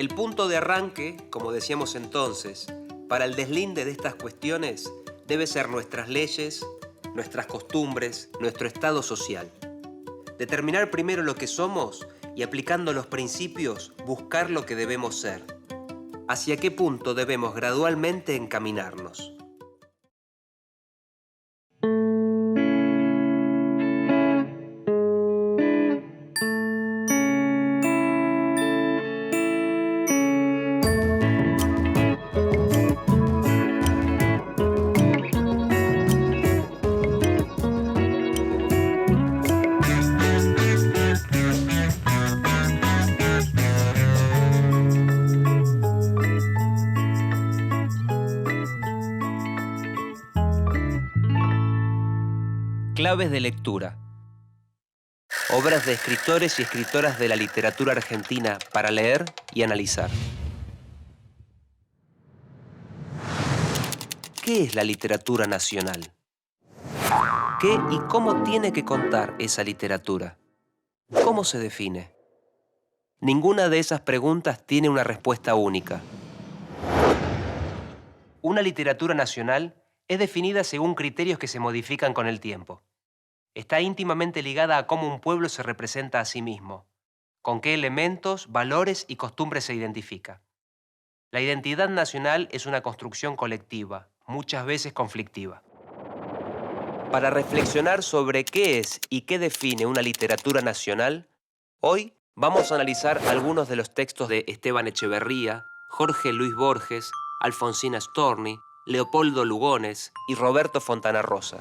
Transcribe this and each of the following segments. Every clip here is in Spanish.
El punto de arranque, como decíamos entonces, para el deslinde de estas cuestiones debe ser nuestras leyes, nuestras costumbres, nuestro estado social. Determinar primero lo que somos y aplicando los principios buscar lo que debemos ser. ¿Hacia qué punto debemos gradualmente encaminarnos? Claves de lectura. Obras de escritores y escritoras de la literatura argentina para leer y analizar. ¿Qué es la literatura nacional? ¿Qué y cómo tiene que contar esa literatura? ¿Cómo se define? Ninguna de esas preguntas tiene una respuesta única. Una literatura nacional es definida según criterios que se modifican con el tiempo. Está íntimamente ligada a cómo un pueblo se representa a sí mismo, con qué elementos, valores y costumbres se identifica. La identidad nacional es una construcción colectiva, muchas veces conflictiva. Para reflexionar sobre qué es y qué define una literatura nacional, hoy vamos a analizar algunos de los textos de Esteban Echeverría, Jorge Luis Borges, Alfonsina Storni, Leopoldo Lugones y Roberto Fontana Rosa.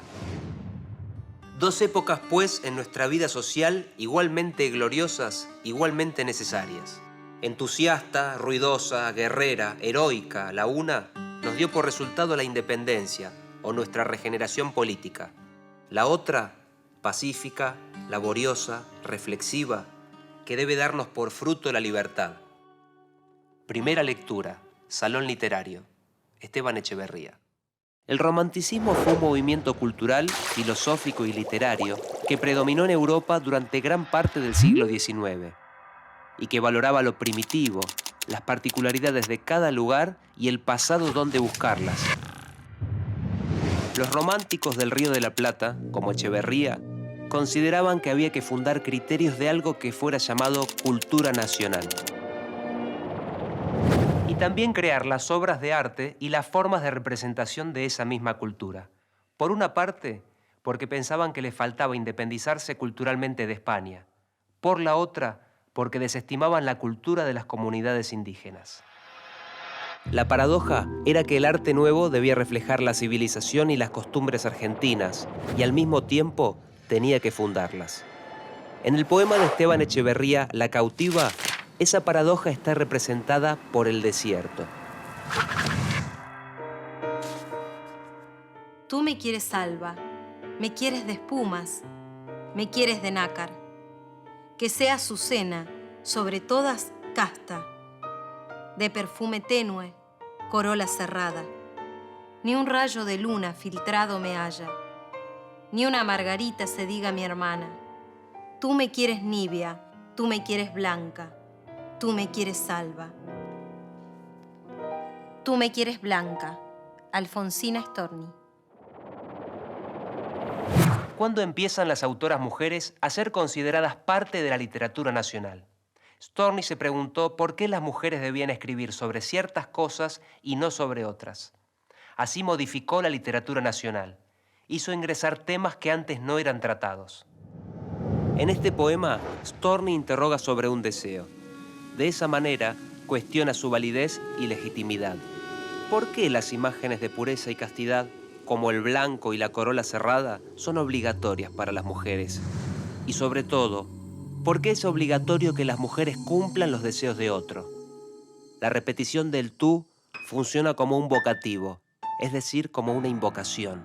Dos épocas, pues, en nuestra vida social igualmente gloriosas, igualmente necesarias. Entusiasta, ruidosa, guerrera, heroica, la una nos dio por resultado la independencia o nuestra regeneración política. La otra, pacífica, laboriosa, reflexiva, que debe darnos por fruto la libertad. Primera lectura, Salón Literario, Esteban Echeverría. El romanticismo fue un movimiento cultural, filosófico y literario que predominó en Europa durante gran parte del siglo XIX y que valoraba lo primitivo, las particularidades de cada lugar y el pasado donde buscarlas. Los románticos del Río de la Plata, como Echeverría, consideraban que había que fundar criterios de algo que fuera llamado cultura nacional. Y también crear las obras de arte y las formas de representación de esa misma cultura. Por una parte, porque pensaban que les faltaba independizarse culturalmente de España. Por la otra, porque desestimaban la cultura de las comunidades indígenas. La paradoja era que el arte nuevo debía reflejar la civilización y las costumbres argentinas, y al mismo tiempo tenía que fundarlas. En el poema de Esteban Echeverría, La cautiva, esa paradoja está representada por el desierto. Tú me quieres alba, me quieres de espumas, me quieres de nácar. Que sea azucena, sobre todas casta, de perfume tenue, corola cerrada. Ni un rayo de luna filtrado me halla, ni una margarita se diga mi hermana. Tú me quieres nibia, tú me quieres blanca, tú me quieres alba. Tú me quieres blanca, Alfonsina Storni. ¿Cuándo empiezan las autoras mujeres a ser consideradas parte de la literatura nacional? Storni se preguntó por qué las mujeres debían escribir sobre ciertas cosas y no sobre otras. Así modificó la literatura nacional. Hizo ingresar temas que antes no eran tratados. En este poema, Storni interroga sobre un deseo. De esa manera, cuestiona su validez y legitimidad. ¿Por qué las imágenes de pureza y castidad, como el blanco y la corola cerrada, son obligatorias para las mujeres? Y sobre todo, ¿por qué es obligatorio que las mujeres cumplan los deseos de otro? La repetición del tú funciona como un vocativo, es decir, como una invocación.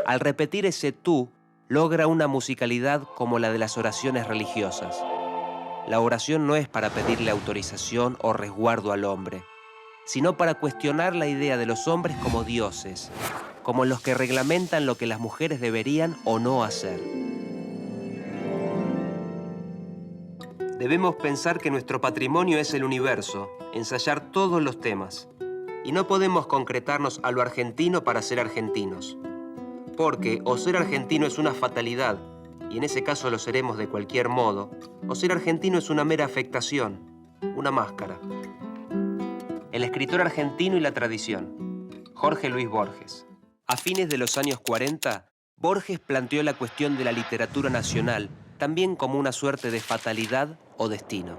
Al repetir ese tú, logra una musicalidad como la de las oraciones religiosas. La oración no es para pedirle autorización o resguardo al hombre, sino para cuestionar la idea de los hombres como dioses, como los que reglamentan lo que las mujeres deberían o no hacer. Debemos pensar que nuestro patrimonio es el universo, ensayar todos los temas. Y no podemos concretarnos a lo argentino para ser argentinos. Porque o ser argentino es una fatalidad, y en ese caso lo seremos de cualquier modo, o ser argentino es una mera afectación, una máscara. El escritor argentino y la tradición, Jorge Luis Borges. A fines de los años 40, Borges planteó la cuestión de la literatura nacional también como una suerte de fatalidad o destino.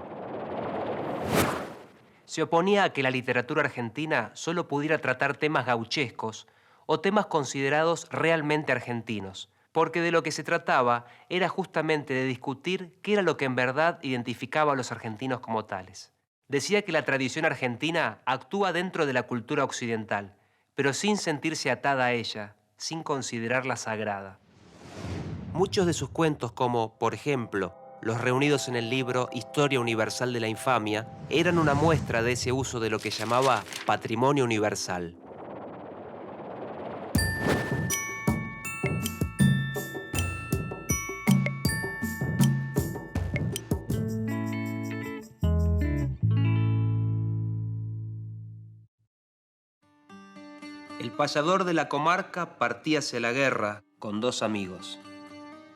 Se oponía a que la literatura argentina solo pudiera tratar temas gauchescos o temas considerados realmente argentinos, porque de lo que se trataba era justamente de discutir qué era lo que en verdad identificaba a los argentinos como tales. Decía que la tradición argentina actúa dentro de la cultura occidental, pero sin sentirse atada a ella, sin considerarla sagrada. Muchos de sus cuentos, como, por ejemplo, los reunidos en el libro Historia Universal de la Infamia, eran una muestra de ese uso de lo que llamaba patrimonio universal. El payador de la comarca partía hacia la guerra con 2 amigos.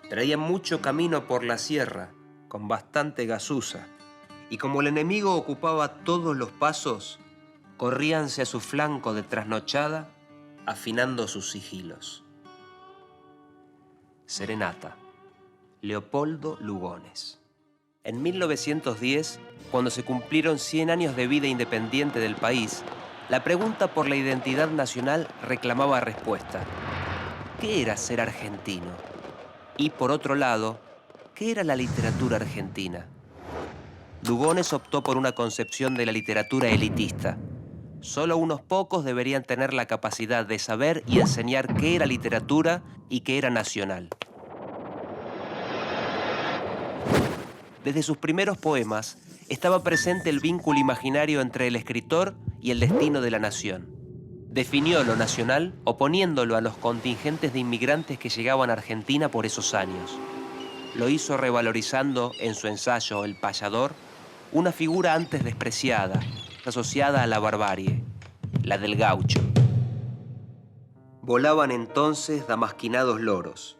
Traían mucho camino por la sierra, con bastante gazuza, y como el enemigo ocupaba todos los pasos, corríanse a su flanco de trasnochada, afinando sus sigilos. Serenata, Leopoldo Lugones. En 1910, cuando se cumplieron 100 años de vida independiente del país, la pregunta por la identidad nacional reclamaba respuesta. ¿Qué era ser argentino? Y por otro lado, ¿qué era la literatura argentina? Lugones optó por una concepción de la literatura elitista. Solo unos pocos deberían tener la capacidad de saber y enseñar qué era literatura y qué era nacional. Desde sus primeros poemas estaba presente el vínculo imaginario entre el escritor y el destino de la nación. Definió lo nacional oponiéndolo a los contingentes de inmigrantes que llegaban a Argentina por esos años. Lo hizo revalorizando en su ensayo El payador una figura antes despreciada, asociada a la barbarie, la del gaucho. Volaban entonces damasquinados loros,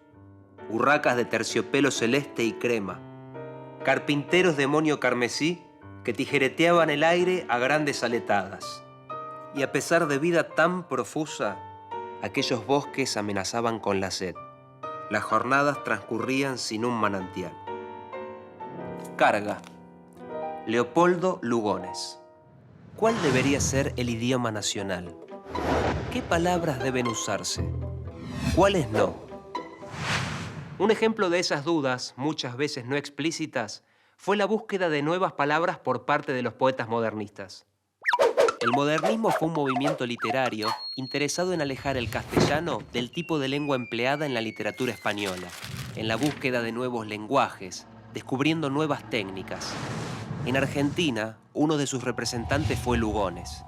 urracas de terciopelo celeste y crema, carpinteros de moño carmesí que tijereteaban el aire a grandes aletadas. Y a pesar de vida tan profusa, aquellos bosques amenazaban con la sed. Las jornadas transcurrían sin un manantial. Carga. Leopoldo Lugones. ¿Cuál debería ser el idioma nacional? ¿Qué palabras deben usarse? ¿Cuáles no? Un ejemplo de esas dudas, muchas veces no explícitas, fue la búsqueda de nuevas palabras por parte de los poetas modernistas. El modernismo fue un movimiento literario interesado en alejar el castellano del tipo de lengua empleada en la literatura española, en la búsqueda de nuevos lenguajes, descubriendo nuevas técnicas. En Argentina, uno de sus representantes fue Lugones.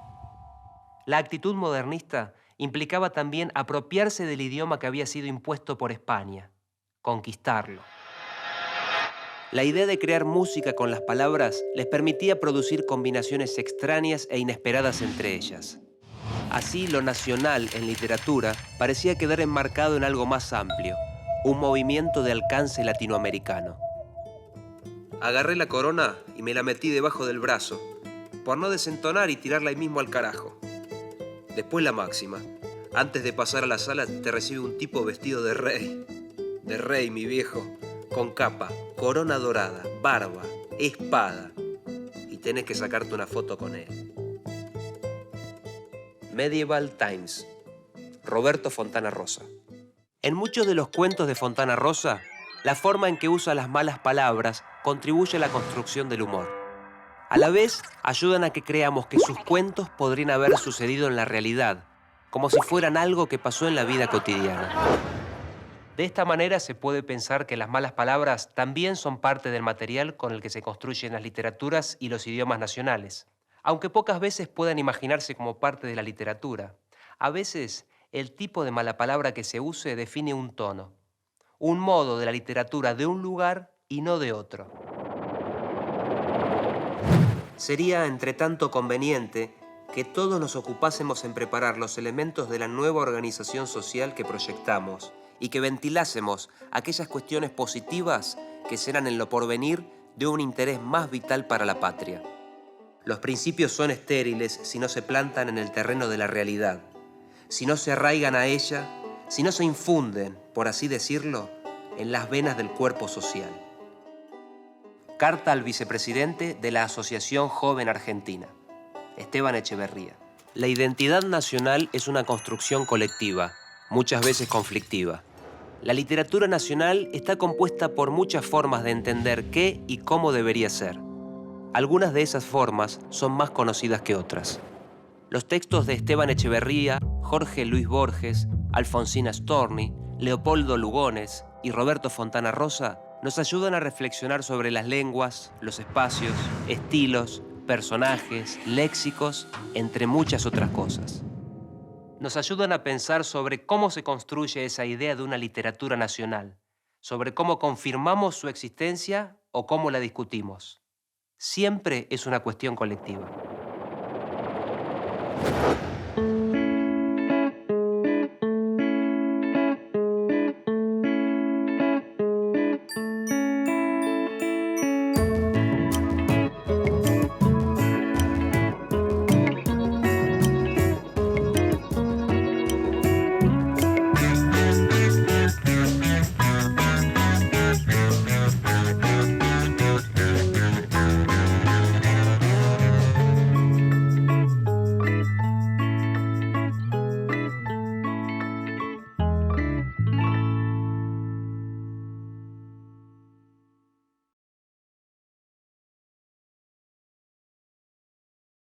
La actitud modernista implicaba también apropiarse del idioma que había sido impuesto por España, conquistarlo. La idea de crear música con las palabras les permitía producir combinaciones extrañas e inesperadas entre ellas. Así, lo nacional en literatura parecía quedar enmarcado en algo más amplio, un movimiento de alcance latinoamericano. Agarré la corona y me la metí debajo del brazo, por no desentonar y tirarla ahí mismo al carajo. Después la máxima. Antes de pasar a la sala te recibe un tipo vestido de rey. De rey, mi viejo. Con capa, corona dorada, barba, espada. Y tenés que sacarte una foto con él. Medieval Times. Roberto Fontana Rosa. En muchos de los cuentos de Fontana Rosa, la forma en que usa las malas palabras contribuye a la construcción del humor. A la vez, ayudan a que creamos que sus cuentos podrían haber sucedido en la realidad, como si fueran algo que pasó en la vida cotidiana. De esta manera se puede pensar que las malas palabras también son parte del material con el que se construyen las literaturas y los idiomas nacionales, aunque pocas veces puedan imaginarse como parte de la literatura. A veces, el tipo de mala palabra que se use define un tono, un modo de la literatura de un lugar y no de otro. Sería, entre tanto, conveniente que todos nos ocupásemos en preparar los elementos de la nueva organización social que proyectamos y que ventilásemos aquellas cuestiones positivas que serán en lo porvenir de un interés más vital para la patria. Los principios son estériles si no se plantan en el terreno de la realidad, si no se arraigan a ella, si no se infunden, por así decirlo, en las venas del cuerpo social. Carta al vicepresidente de la Asociación Joven Argentina, Esteban Echeverría. La identidad nacional es una construcción colectiva, muchas veces conflictiva. La literatura nacional está compuesta por muchas formas de entender qué y cómo debería ser. Algunas de esas formas son más conocidas que otras. Los textos de Esteban Echeverría, Jorge Luis Borges, Alfonsina Storni, Leopoldo Lugones y Roberto Fontana Rosa nos ayudan a reflexionar sobre las lenguas, los espacios, estilos, personajes, léxicos, entre muchas otras cosas. Nos ayudan a pensar sobre cómo se construye esa idea de una literatura nacional, sobre cómo confirmamos su existencia o cómo la discutimos. Siempre es una cuestión colectiva.